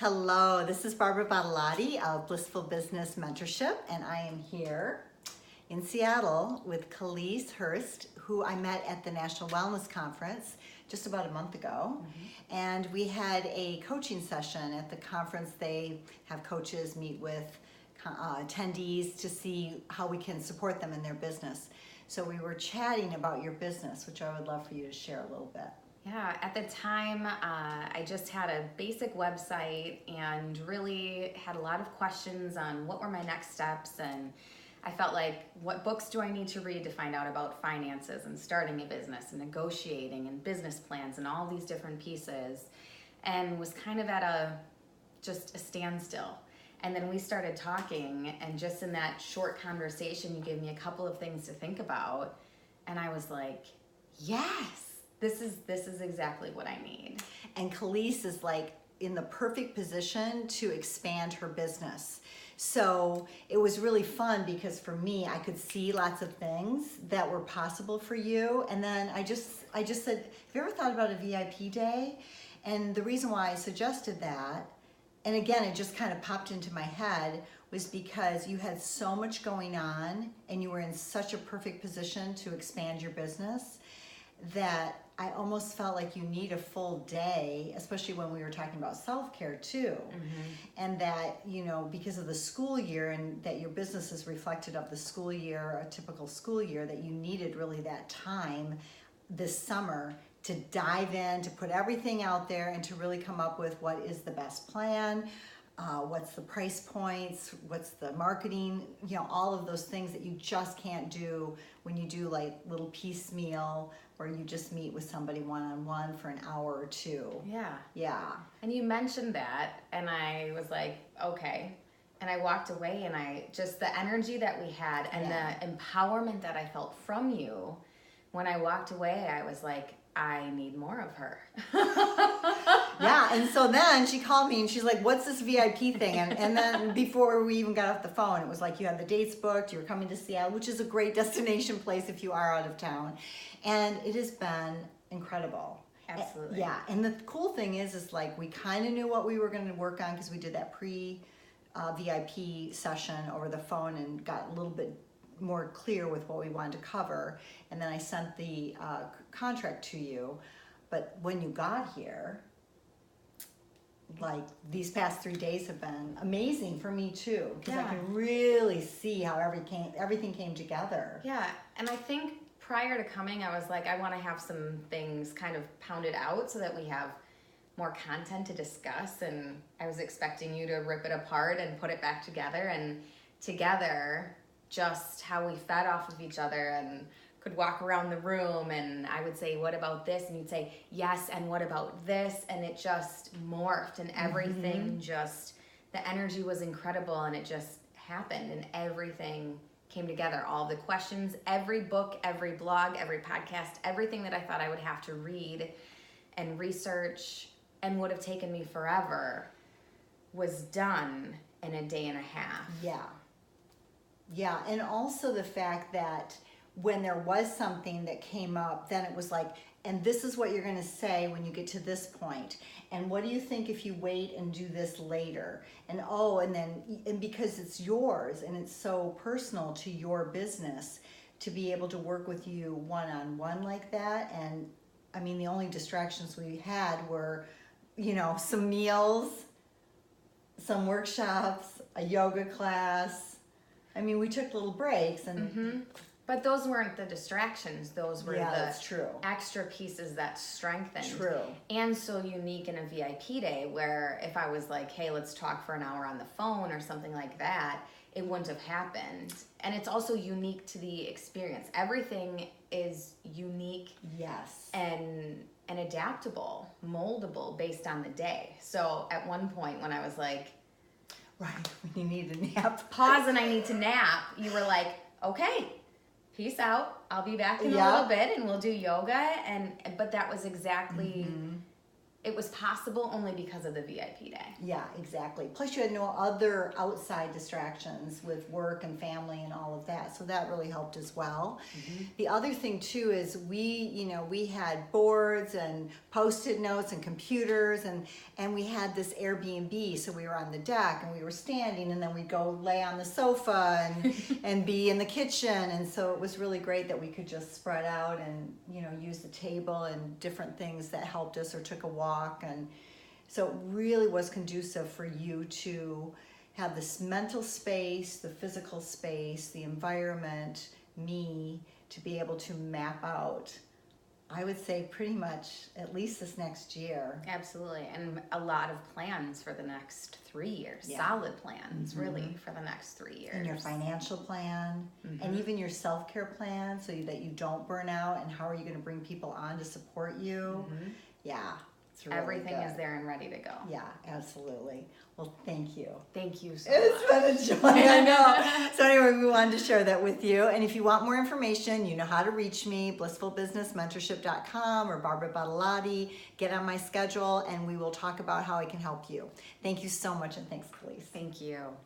Hello, this is Barbara Badolati of Blissful Business Mentorship, and I am here in Seattle with Khalees Hurst, who I met at the National Wellness Conference just about a month ago. And we had a coaching session at the conference. They have coaches meet with attendees to see how we can support them in their business. So we were chatting about your business, which I would love for you to share a little bit. Yeah, at the time, I just had a basic website and really had a lot of questions on what were my next steps, and I felt like, what books do I need to read to find out about finances and starting a business and negotiating and business plans and all these different pieces, and was kind of at just a standstill. And then we started talking, and just in that short conversation, you gave me a couple of things to think about, and I was like, yes! This is exactly what I need. And Khalees is like in the perfect position to expand her business. So it was really fun because for me, I could see lots of things that were possible for you. And then I just said, have you ever thought about a VIP day? And the reason why I suggested that, and again, it just kind of popped into my head, was because you had so much going on and you were in such a perfect position to expand your business that I almost felt like you need a full day, especially when we were talking about self-care too. And that, you know, because of the school year and that your business is reflected of the school year, a typical school year, that you needed really that time this summer to dive in, to put everything out there and to really come up with what is the best plan, what's the price points, what's the marketing, you know, all of those things that you just can't do when you do like little piecemeal or you just meet with somebody one-on-one for an hour or two. Yeah. And you mentioned that, and I was like, okay. And I walked away, and just the energy that we had and the empowerment that I felt from you, when I walked away, I was like, I need more of her. Yeah, and so then she called me and she's like, what's this VIP thing? And then before we even got off the phone, it was like you had the dates booked, you were coming to Seattle, which is a great destination place if you are out of town. And it has been incredible. Absolutely. Yeah, and the cool thing is like we kind of knew what we were going to work on because we did that pre-VIP session over the phone and got a little bit more clear with what we wanted to cover. And then I sent the contract to you. But when you got here, like these past 3 days have been amazing for me too, because I can really see how everything came together. Yeah, and I think prior to coming, I was like, I want to have some things kind of pounded out so that we have more content to discuss, and I was expecting you to rip it apart and put it back together, and together, just how we fed off of each other and could walk around the room, and I would say, what about this? And you'd say, yes, and what about this? And it just morphed, and everything just, the energy was incredible, and it just happened, and everything came together. All the questions, every book, every blog, every podcast, everything that I thought I would have to read and research and would have taken me forever was done in a day and a half. Yeah, and also the fact that when there was something that came up, then it was like, and this is what you're going to say when you get to this point. And what do you think if you wait and do this later? And and because it's yours and it's so personal to your business, to be able to work with you one-on-one like that. And I mean, the only distractions we had were, you know, some meals, some workshops, a yoga class. I mean, we took little breaks and but those weren't the distractions. Those were that's true. Extra pieces that strengthened. True. And so unique in a VIP day, where if I was like, hey, let's talk for an hour on the phone or something like that, it wouldn't have happened. And it's also unique to the experience. Everything is unique. Yes. And adaptable, moldable based on the day. So at one point when I was like, right, when you need a nap. Pause and I need to nap, you were like, okay, peace out. I'll be back in a little bit and we'll do yoga. But that was exactly it was possible only because of the VIP day. Yeah, exactly. Plus you had no other outside distractions with work and family and all of that. So that really helped as well. The other thing too is we had boards and Post-it notes and computers and we had this Airbnb. So we were on the deck and we were standing and then we'd go lay on the sofa and be in the kitchen. And so it was really great that we could just spread out and, use the table and different things that helped us or took a walk. And so it really was conducive for you to have this mental space, the physical space, the environment, me, to be able to map out, I would say pretty much at least this next year. Absolutely. And a lot of plans for the next 3 years. Yeah. Solid plans, really, for the next 3 years. And your financial plan, and even your self-care plan, so that you don't burn out, and how are you going to bring people on to support you. Yeah. It's really Everything good. is there and ready to go. Yeah, absolutely. Well, thank you. Thank you so much. It's been a joy, I know. So anyway, we wanted to share that with you. And if you want more information, you know how to reach me, blissfulbusinessmentorship.com or Barbara Badolati. Get on my schedule and we will talk about how I can help you. Thank you so much, and thanks, Khalees. Thank you.